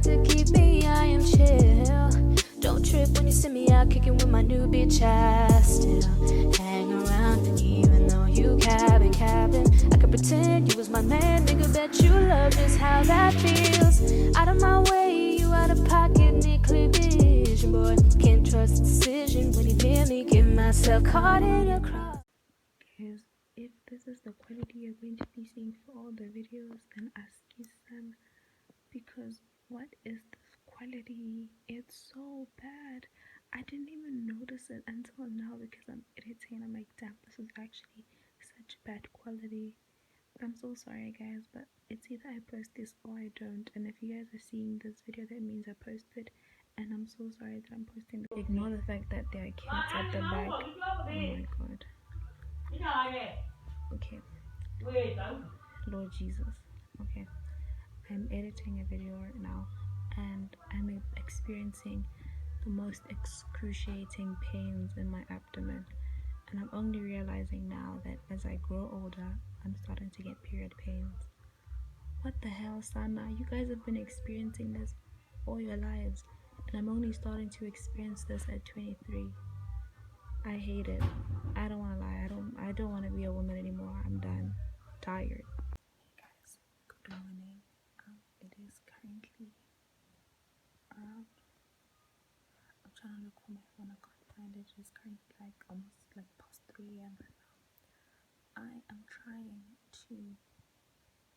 got to keep me, I am chill. Don't trip when you see me out kicking with my new bitch. I still hang around, even though you capping. I could pretend you was my man, nigga, bet you love just how that feels. Out of my way, you out of pocket, need clear vision, boy. Can't trust the decision when you near me, get myself caught in your cross. Guys, if this is the quality you're going to be seeing for all the videos, then ask your son, because what is this quality? It's so bad. I didn't even notice it until now because I'm editing. I'm like, damn, this is actually such bad quality. I'm so sorry guys, but it's either I post this or I don't. And if you guys are seeing this video, that means I posted, and I'm so sorry that I'm posting. Ignore the fact that there are kids at the back. Oh my god. Okay, Lord Jesus. Okay, I'm editing a video right now and I'm experiencing the most excruciating pains in my abdomen, and I'm only realizing now that as I grow older, I'm starting to get period pains. What the hell, Sana? You guys have been experiencing this all your lives, and I'm only starting to experience this at 23. I hate it. I don't want to lie. I don't want to be a woman anymore. I'm done. Tired. Hey guys, good morning. It is currently around. I'm trying to look for my phone. I can't find it. It's currently like almost like past 3 a.m. right now. I am trying to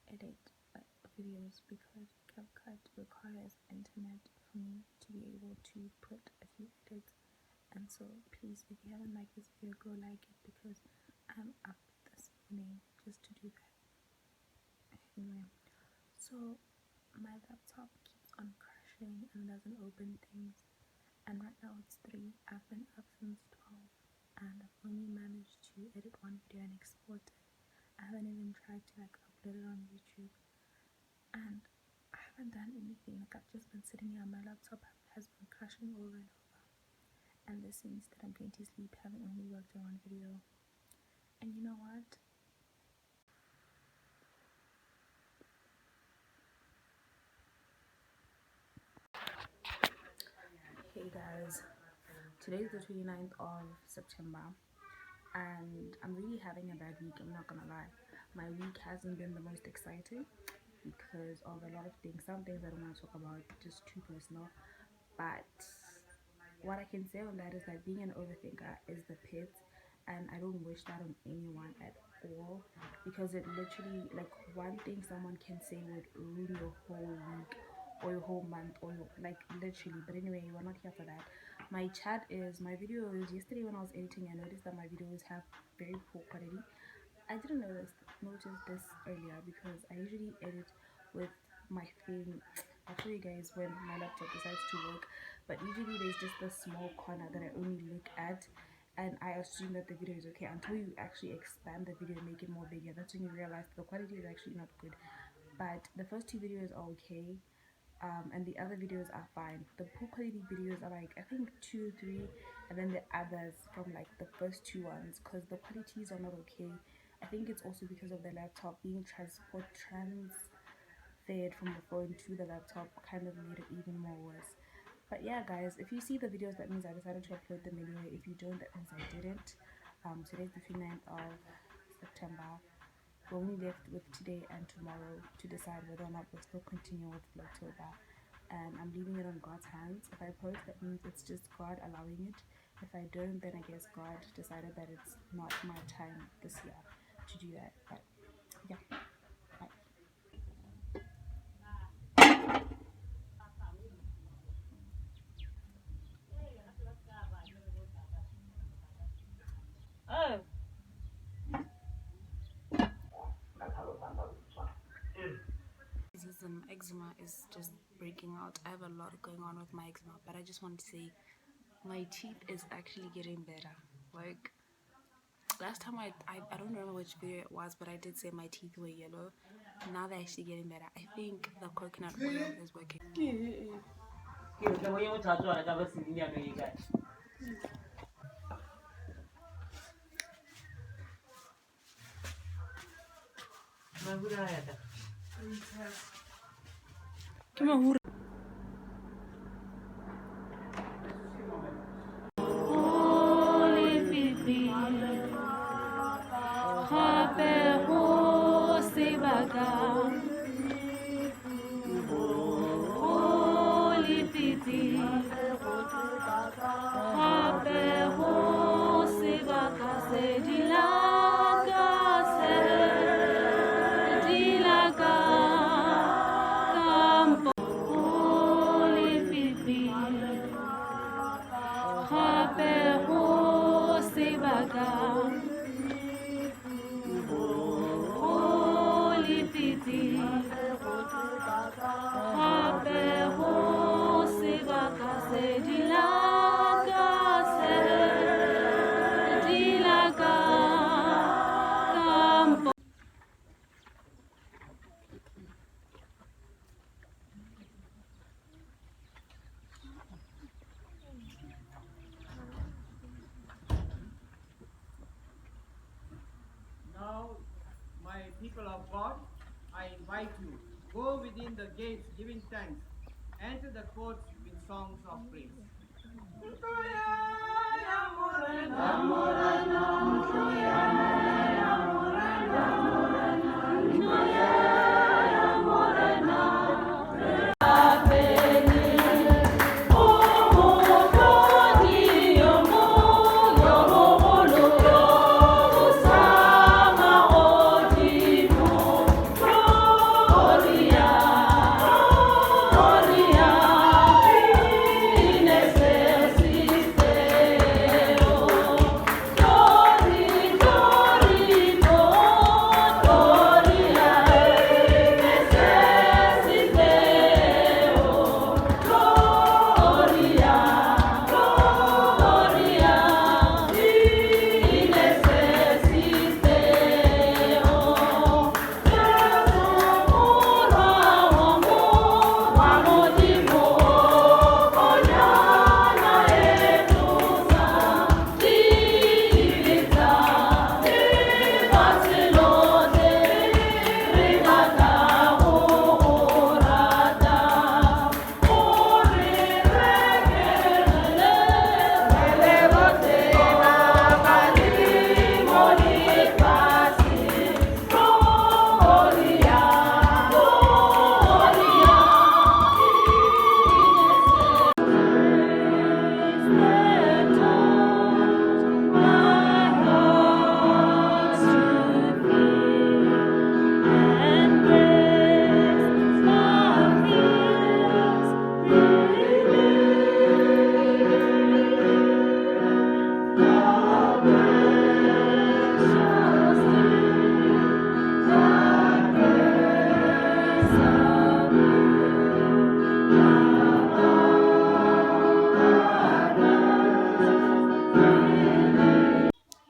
edit videos because CapCut requires internet for me to be able to put a few edits. And so please, if you haven't liked this video, go like it, because I'm up this morning just to do that. Anyway, so my laptop keeps on crashing and doesn't open things, and right now it's 3. I've been up since 12 and I've only managed to edit one video and export it. I haven't even tried to like upload it on YouTube, and I haven't done anything. Like, I've just been sitting here on my laptop, has been crashing over and over, and this means that I'm going to sleep, having only worked on one video. And you know what? Hey guys, today's the 29th of September, and I'm really having a bad week. I'm not gonna lie. My week hasn't been the most exciting because of a lot of things. Some things I don't want to talk about, just too personal. But what I can say on that is that being an overthinker is the pit, and I don't wish that on anyone at all, because it literally, like, one thing someone can say would ruin your whole week or your whole month, or your, like, literally. But anyway, we're not here for that. My videos yesterday when I was editing, I noticed that my videos have very poor quality. I didn't notice this earlier because I usually edit with my thing. I'll show you guys when my laptop decides to work, but usually there's just a small corner that I only look at, and I assume that the video is okay until you actually expand the video and make it more bigger. That's when you realize the quality is actually not good. But the first 2 videos are okay, and the other videos are fine. The poor quality videos are like, I think 2, 3, and then the others from like the first 2 ones, because the qualities are not okay. I think it's also because of the laptop being transferred from the phone to the laptop kind of made it even more worse. But yeah guys, if you see the videos, that means I decided to upload them anyway. If you don't, that means I didn't. Today's the 29th of September. We're only left with today and tomorrow to decide whether or not we'll still continue with Vlogtober, and I'm leaving it on God's hands. If I post, that means it's just God allowing it. If I don't, then I guess God decided that it's not my time this year to do that. But yeah, bye. Eczema is just breaking out. I have a lot going on with my eczema, but I just want to say my teeth is actually getting better. Like, last time I don't remember which video it was, but I did say my teeth were yellow. Now they're actually getting better. I think the coconut oil is working. Come on. people of God, I invite you, go within the gates giving thanks, enter the courts with songs of praise.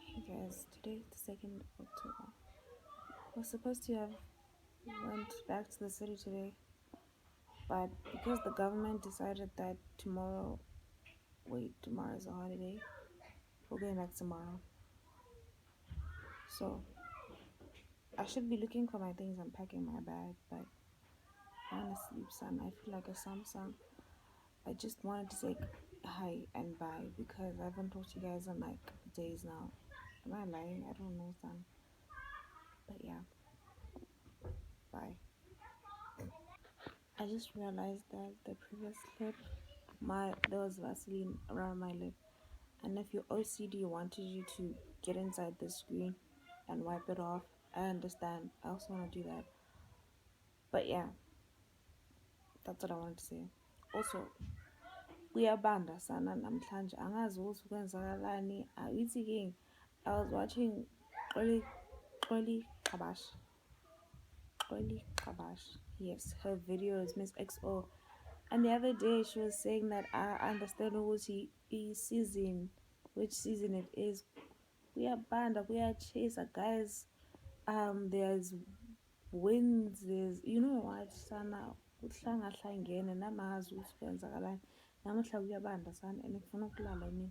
Hey guys, today is the 2nd of October. I was supposed to have went back to the city today, but because the government decided that tomorrow is a holiday, we're going back tomorrow. So I should be looking for my things and packing my bag, but I want to sleep, son. I feel like a Samsung. I just wanted to say hi and bye because I haven't talked to you guys in like days now. Am I lying? I don't know, son. But yeah, bye. I just realized that the previous clip, there was Vaseline around my lip, and if your OCD wanted you to get inside the screen and wipe it off, I understand. I also want to do that. But yeah, that's what I wanted to say. Also, kuyabanda sana namhlanje angazi ukuthi kwenzakalani. Ithi king, I was watching Xoli Kabash. Yes, her videos, Miss XO. And the other day she was saying that I understand ukuthi season, which season it is. We are banda, we are chaser, guys. There's wins, there's what sana kuhlangahlangene namazi ukuthi kwenzakalani. Namuhla kuyabanda sana and ngifuna ukulala mina.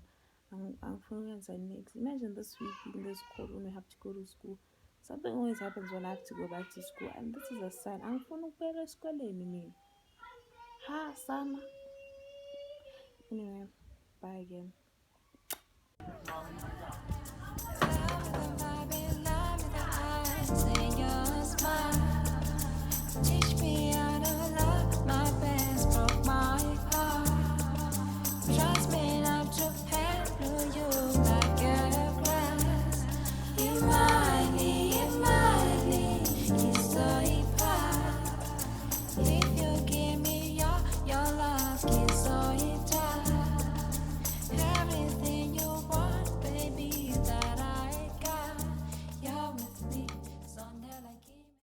Angifuni ukwenza next. Imagine this week being this cold when we have to go to school. Something always happens when I have to go back to school, and this is a sign. Angifuni ukubuyela esikoleni mina. Ha sana. Anyway, bye again. Love with the vibe, love with the eyes.